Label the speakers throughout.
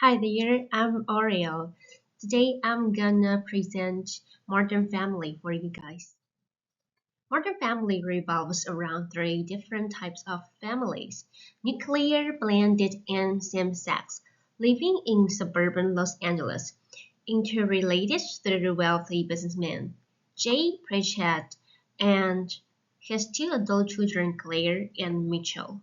Speaker 1: Hi there, I'm Oriel. Today I'm gonna present Modern Family for you guys. Modern Family revolves around three different types of families: nuclear, blended, and same-sex, living in suburban Los Angeles, interrelated through wealthy businessman Jay Pritchett and his two adult children Claire and Mitchell.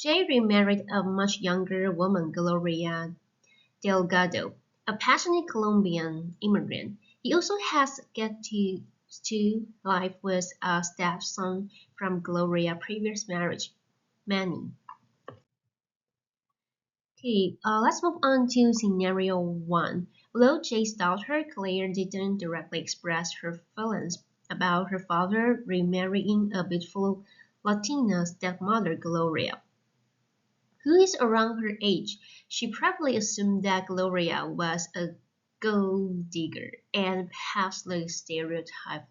Speaker 1: Jay remarried a much younger woman, Gloria Delgado, a passionate Colombian immigrant. He also has get to live with a stepson from Gloria's previous marriage, Manny. Okay, let's move on to scenario one. Although Jay's daughter Claire didn't directly express her feelings about her father remarrying a beautiful Latina stepmother, Gloria, who is around her age, she probably assumed that Gloria was a gold digger and passed the stereotype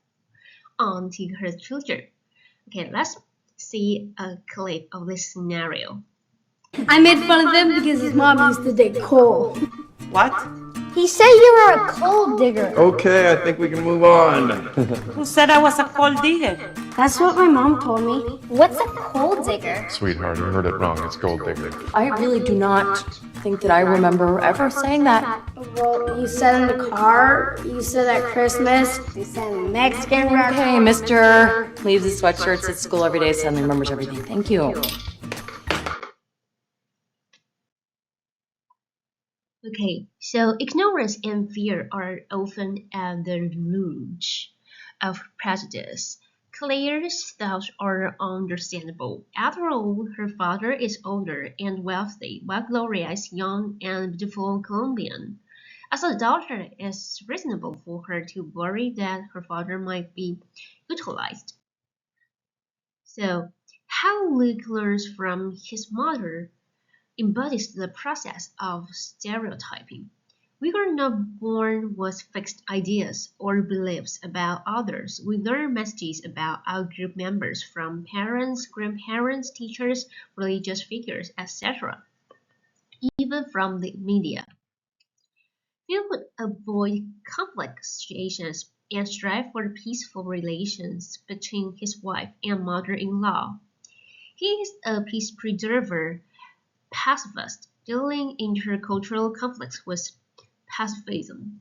Speaker 1: on to her children. Okay, let's see a clip of this scenario.
Speaker 2: I made fun of him because his mom used to dig coal.
Speaker 3: What?
Speaker 2: He said you were a coal digger.
Speaker 4: Okay, I think we can move on.
Speaker 3: Who said I was a coal digger?
Speaker 2: That's what my mom told me.
Speaker 5: What's a coal digger?
Speaker 4: Sweetheart, you heard it wrong. It's gold digger.
Speaker 6: I really do not think that I remember ever saying that.
Speaker 2: Well, you said in the car, you said at Christmas, you said in Mexican restaurant.
Speaker 6: Okay, mister. Leaves his sweatshirts at school every day, suddenly remembers everything. Thank you.
Speaker 1: Okay, so ignorance and fear are often at the root of prejudice. Claire's thoughts are understandable. After all, her father is older and wealthy, while Gloria is young and beautiful Colombian. As a daughter, it's reasonable for her to worry that her father might be utilized. So, how Luke learns from his mother embodies the process of stereotyping. We are not born with fixed ideas or beliefs about others. We learn messages about our group members from parents, grandparents, teachers, religious figures, etc., even from the media. Phil would avoid conflict situations and strive for peaceful relations between his wife and mother-in-law. He is a peace preserver, pacifist, dealing intercultural conflicts with pacifism.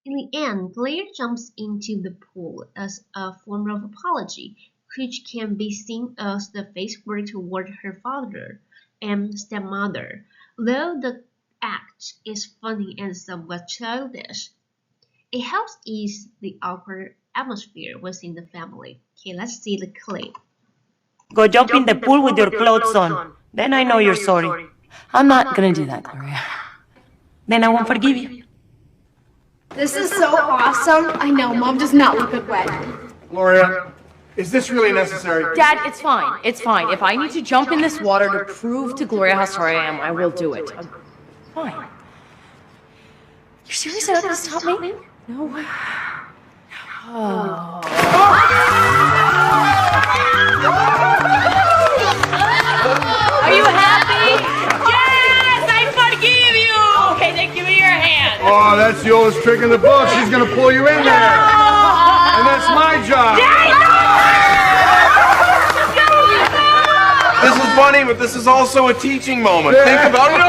Speaker 1: In the end, Claire jumps into the pool as a form of apology, which can be seen as the face work toward her father and stepmother. Though the act is funny and somewhat childish, it helps ease the awkward atmosphere within the family. Okay, let's see the clip.
Speaker 3: Go jump in the pool with your clothes on. Then I know you're sorry.
Speaker 6: I'm not gonna do that, Gloria.
Speaker 3: Then I won't forgive you.
Speaker 2: This is so awesome. I know, Mom does not look good wet.
Speaker 7: Gloria, is this really necessary?
Speaker 6: Dad, it's fine. It's fine. If I need to jump in this water to prove to Gloria how sorry I am, I will do it. Fine. You're serious? You're not gonna stop me? No. Oh. Are you happy?
Speaker 3: Yes, I forgive you.
Speaker 6: Okay, then give me your hand.
Speaker 7: Oh, that's the oldest trick in the book. She's gonna pull you in there. And that's my job.
Speaker 4: This is funny, but this is also a teaching moment. Think about it.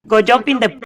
Speaker 3: Go jump in the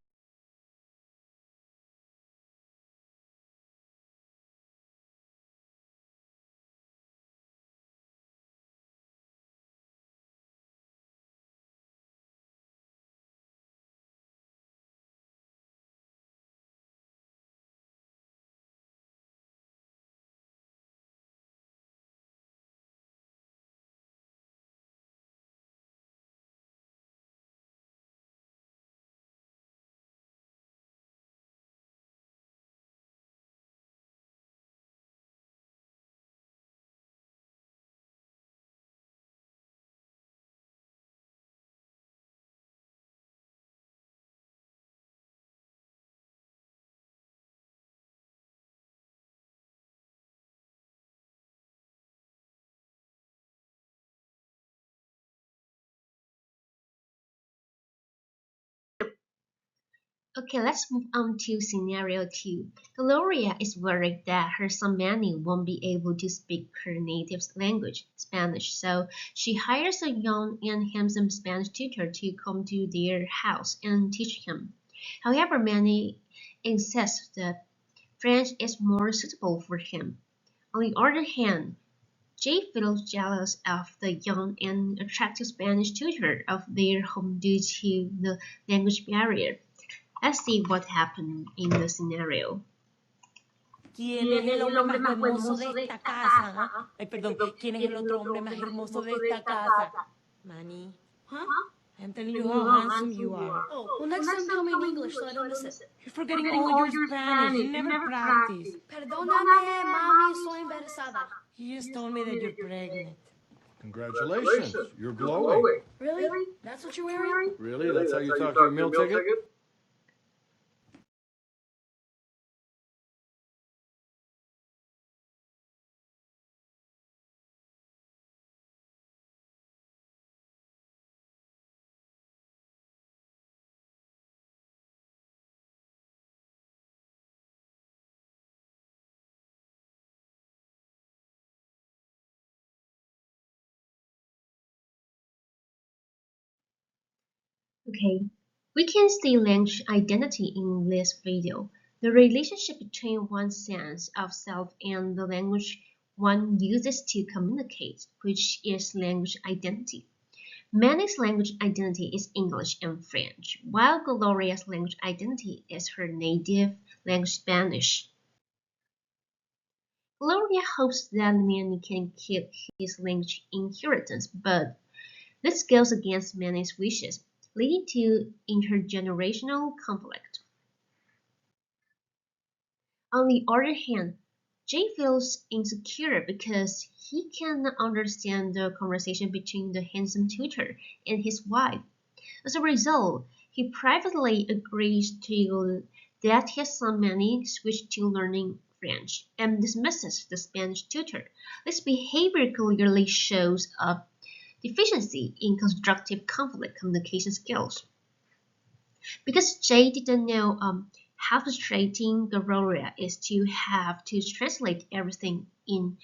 Speaker 1: Okay, let's move on to scenario 2. Gloria is worried that her son Manny won't be able to speak her native language, Spanish, so she hires a young and handsome Spanish tutor to come to their house and teach him. However, Manny insists that French is more suitable for him. On the other hand, Jay feels jealous of the young and attractive Spanish tutor of their home due to the language barrier. Let's see what happened in the scenario.
Speaker 3: ¿Quién es el hombre más hermoso de esta casa? Ay, perdón. ¿Quién es el otro hombre más hermoso de esta casa? Manny.
Speaker 5: Huh?
Speaker 3: I'm telling you how handsome you are.
Speaker 5: Oh, well, next time tell me in English so I don't listen.
Speaker 3: You're forgetting all your Spanish. You never practice.
Speaker 5: Perdóname, mami, estoy embarazada.
Speaker 3: You just told me that you're pregnant.
Speaker 7: Congratulations. You're glowing.
Speaker 5: Really? That's what you're wearing?
Speaker 7: Really? That's how you talk to your meal ticket?
Speaker 1: Okay, we can see language identity in this video. The relationship between one's sense of self and the language one uses to communicate, which is language identity. Manny's language identity is English and French, while Gloria's language identity is her native language Spanish. Gloria hopes that Manny can keep his language inheritance, but this goes against Manny's wishes, leading to intergenerational conflict. On the other hand, Jay feels insecure because he cannot understand the conversation between the handsome tutor and his wife. As a result, he privately agrees to that his son Manny switch to learning French and dismisses the Spanish tutor. This behavior clearly shows a deficiency in constructive conflict communication skills. Because Jay didn't know how frustrating Gloria is to have to translate everything in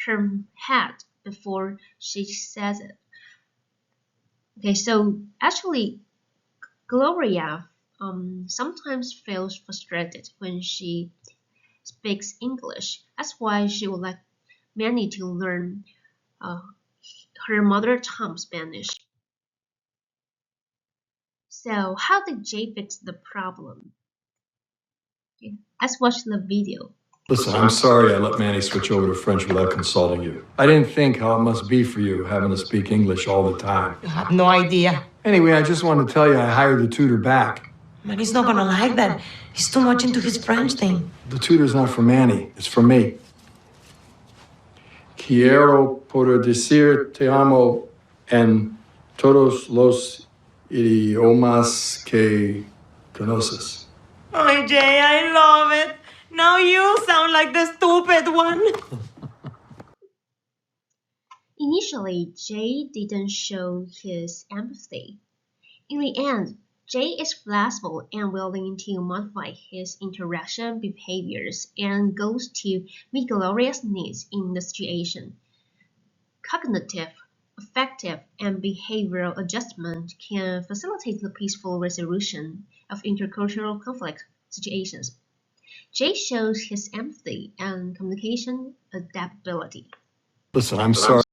Speaker 1: her head before she says it. Okay, so actually Gloria sometimes feels frustrated when she speaks English. That's why she would like Manny to learn her mother tongue Spanish. So how did Jay fix the problem? Okay, let's watch the video.
Speaker 8: Listen, I'm sorry I let Manny switch over to French without consulting you. I didn't think how it must be for you having to speak English all the time.
Speaker 3: You have no idea.
Speaker 8: Anyway, I just wanted to tell you I hired the tutor back.
Speaker 3: Manny's not gonna like that. He's too much into his French thing.
Speaker 8: The tutor's not for Manny, it's for me. Quiero poder decir te amo en todos los idiomas que conoces.
Speaker 3: Oh, Jay, I love it. Now you sound like the stupid one.
Speaker 1: Initially, Jay didn't show his empathy. In the end, Jay is flexible and willing to modify his interaction behaviors and goes to meet Gloria's needs in the situation. Cognitive, affective, and behavioral adjustment can facilitate the peaceful resolution of intercultural conflict situations. Jay shows his empathy and communication adaptability.
Speaker 8: Listen, I'm sorry.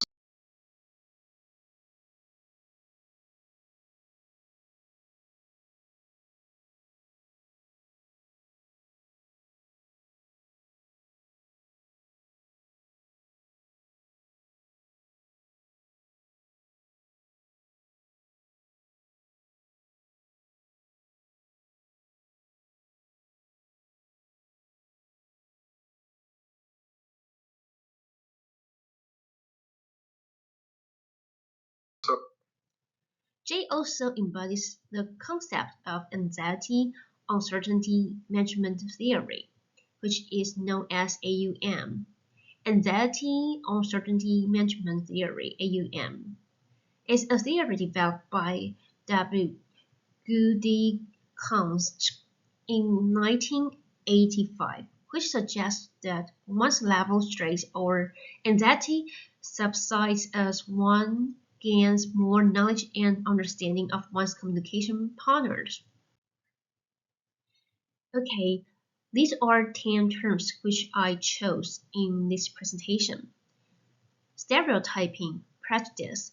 Speaker 1: Jay also embodies the concept of anxiety uncertainty management theory, which is known as AUM. Anxiety uncertainty management theory (AUM) is a theory developed by W. Gudikanst in 1985, which suggests that one's level of stress or anxiety subsides as one gains more knowledge and understanding of one's communication partners. Okay, these are 10 terms which I chose in this presentation. Stereotyping, prejudice,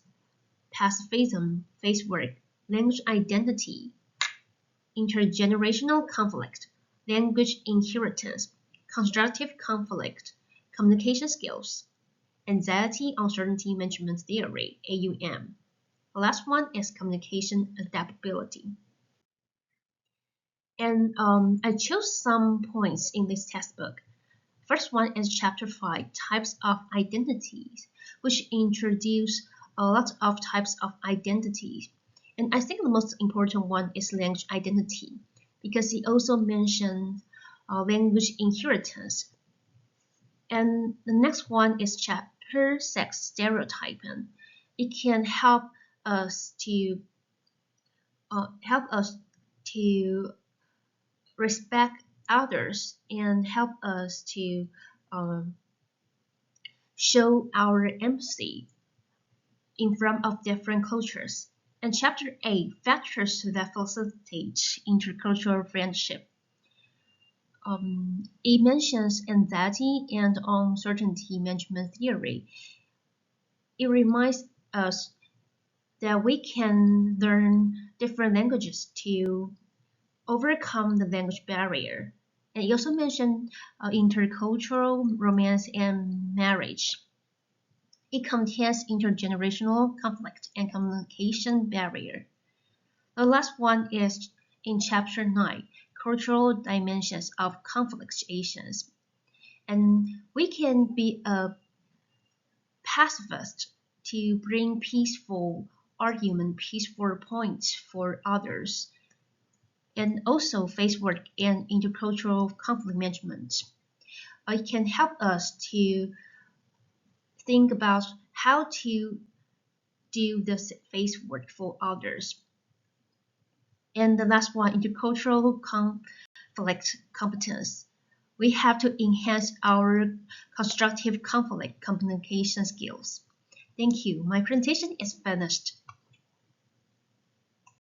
Speaker 1: pacifism, face work, language identity, intergenerational conflict, language inheritance, constructive conflict, communication skills, anxiety uncertainty management theory, AUM. The last one is communication adaptability. And I chose some points in this textbook. First one is chapter 5, types of identities, which introduce a lot of types of identities. And I think the most important one is language identity, because he also mentioned language inheritance. And the next one is chapter 6, stereotyping. It can help us to respect others and help us to show our empathy in front of different cultures. And chapter 8, factors that facilitate intercultural friendship. It mentions anxiety and uncertainty management theory. It reminds us that we can learn different languages to overcome the language barrier. And it also mentioned intercultural romance and marriage. It contains intergenerational conflict and communication barrier. The last one is in chapter 9, cultural dimensions of conflictuations. And we can be a pacifist to bring peaceful argument, peaceful points for others, and also face work and intercultural conflict management. It can help us to think about how to do this face work for others. And the last one, intercultural conflict competence. We have to enhance our constructive conflict communication skills. Thank you. My presentation is finished.